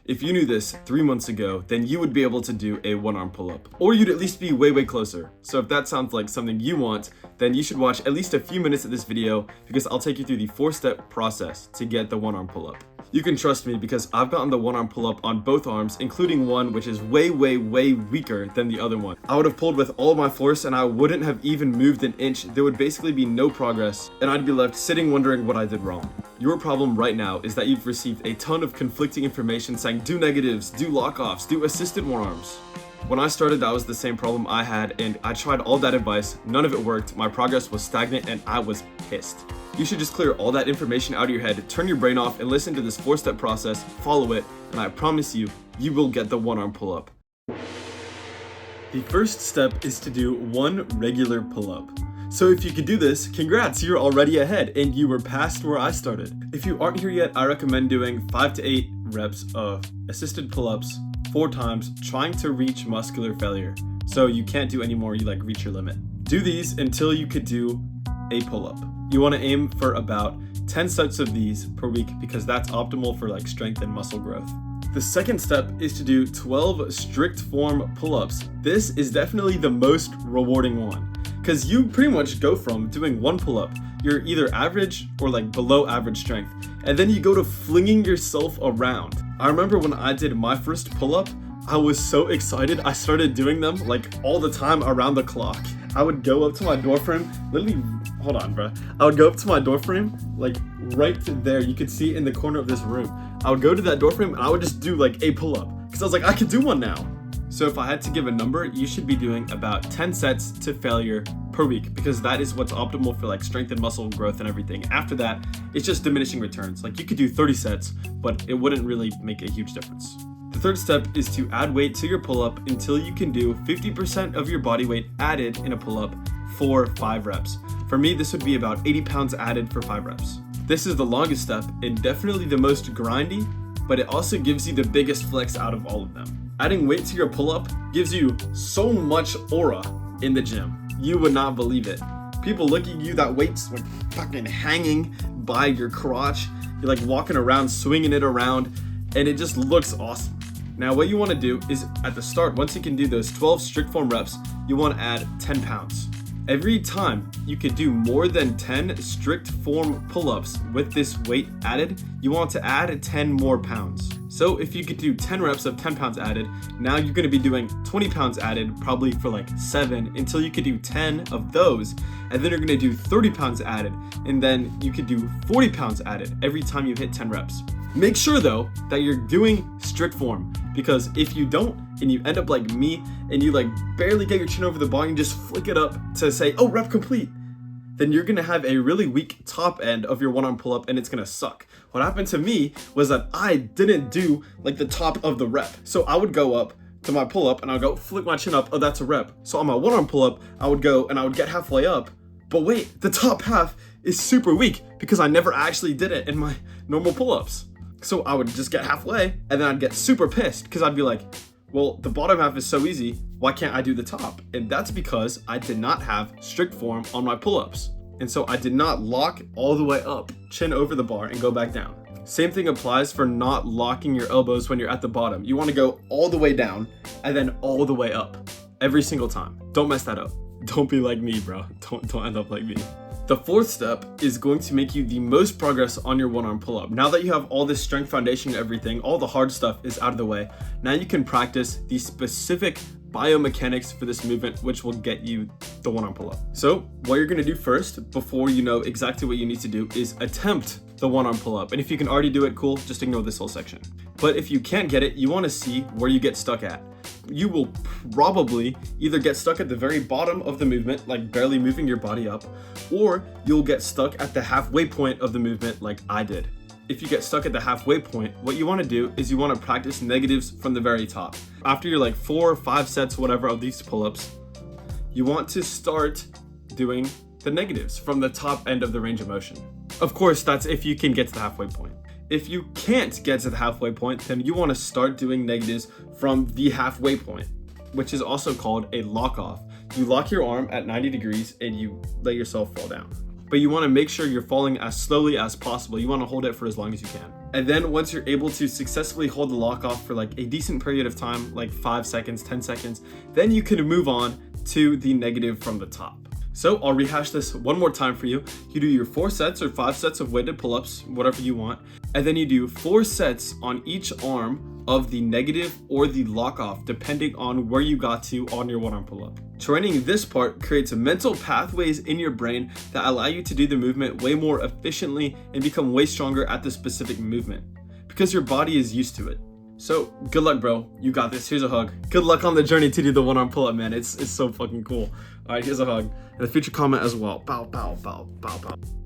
If you knew this 3 months ago, then you would be able to do a one-arm pull-up, or you'd at least be way closer. So if that sounds like something you want, then you should watch at least a few minutes of this video because I'll take you through the 4-step process to get the one-arm pull-up. You can trust me because I've gotten the one-arm pull-up on both arms, including one which is way weaker than the other one. I would have pulled with all my force and I wouldn't have even moved an inch. There would basically be no progress and I'd be left sitting wondering what I did wrong. Your problem right now is that you've received a ton of conflicting information saying do negatives, do lock-offs, do assisted one-arms. When I started, that was the same problem I had, and I tried all that advice, none of it worked, my progress was stagnant, and I was pissed. You should just clear all that information out of your head, turn your brain off, and listen to this 4-step process, follow it, and I promise you, you will get the one-arm pull-up. The first step is to do one regular pull-up. So if you could do this, congrats, you're already ahead, and you were past where I started. If you aren't here yet, I recommend doing 5 to 8 reps of assisted pull-ups 4 times, trying to reach muscular failure. So you can't do any more, you reach your limit. Do these until you could do a pull-up. You want to aim for about 10 sets of these per week because that's optimal for strength and muscle growth. The second step is to do 12 strict form pull-ups. This is definitely the most rewarding one because you pretty much go from doing one pull-up, you're either average or below average strength, and then you go to flinging yourself around. I remember when I did my first pull-up, I was so excited. I started doing them all the time around the clock. I would go up to my door frame, literally, hold on, bro. I would go up to my door frame, right there. You could see it in the corner of this room. I would go to that door frame and I would just do a pull-up because I was I could do one now. So if I had to give a number, you should be doing about 10 sets to failure per week because that is what's optimal for strength and muscle growth and everything. After that, it's just diminishing returns. You could do 30 sets, but it wouldn't really make a huge difference. The third step is to add weight to your pull-up until you can do 50% of your body weight added in a pull-up for 5 reps. For me, this would be about 80 pounds added for 5 reps. This is the longest step and definitely the most grindy, but it also gives you the biggest flex out of all of them. Adding weight to your pull-up gives you so much aura in the gym. You would not believe it. People look at you, that weight's fucking hanging by your crotch. You're walking around, swinging it around, and it just looks awesome. Now what you want to do is at the start, once you can do those 12 strict form reps, you want to add 10 pounds. Every time you could do more than 10 strict form pull-ups with this weight added, you want to add 10 more pounds. So if you could do 10 reps of 10 pounds added, now you're going to be doing 20 pounds added probably for 7 until you could do 10 of those. And then you're going to do 30 pounds added. And then you could do 40 pounds added every time you hit 10 reps. Make sure though that you're doing strict form because if you don't and you end up like me and you barely get your chin over the bar and you just flick it up to say, oh, rep complete, then you're gonna have a really weak top end of your one-arm pull-up and it's gonna suck. What happened to me was that I didn't do the top of the rep. So I would go up to my pull-up and I'll go flick my chin up, oh, that's a rep. So on my one-arm pull-up, I would go and I would get halfway up, but wait, the top half is super weak because I never actually did it in my normal pull-ups. So I would just get halfway and then I'd get super pissed because I'd be like, well, the bottom half is so easy, why can't I do the top? And that's because I did not have strict form on my pull-ups. And so I did not lock all the way up, chin over the bar and go back down. Same thing applies for not locking your elbows when you're at the bottom. You want to go all the way down and then all the way up every single time. Don't mess that up. Don't be like me, bro. Don't end up like me. The fourth step is going to make you the most progress on your one-arm pull-up. Now that you have all this strength foundation and everything, all the hard stuff is out of the way. Now you can practice the specific biomechanics for this movement, which will get you the one-arm pull-up. So what you're gonna do first, before you know exactly what you need to do, is attempt the one-arm pull-up. And if you can already do it, cool, just ignore this whole section. But if you can't get it, you wanna see where you get stuck at. You will probably either get stuck at the very bottom of the movement, barely moving your body up, or you'll get stuck at the halfway point of the movement like I did. If you get stuck at the halfway point, what you want to do is you want to practice negatives from the very top. After you're 4 or 5 sets, whatever, of these pull-ups, you want to start doing the negatives from the top end of the range of motion. Of course, that's if you can get to the halfway point. If you can't get to the halfway point, then you want to start doing negatives from the halfway point, which is also called a lock off. You lock your arm at 90 degrees and you let yourself fall down. but you want to make sure you're falling as slowly as possible. You want to hold it for as long as you can. And then once you're able to successfully hold the lock off for like a decent period of time, like 5 seconds, 10 seconds, then you can move on to the negative from the top. So I'll rehash this one more time for you. You do your 4 sets or 5 sets of weighted pull-ups, whatever you want. And then you do 4 sets on each arm of the negative or the lock off, depending on where you got to on your one arm pull-up. Training this part creates mental pathways in your brain that allow you to do the movement way more efficiently and become way stronger at the specific movement because your body is used to it. So good luck, bro. You got this. Here's a hug. Good luck on the journey to do the one arm pull-up, man. It's so fucking cool. All right, here's a hug and a future comment as well. Bow, bow, bow, bow, bow.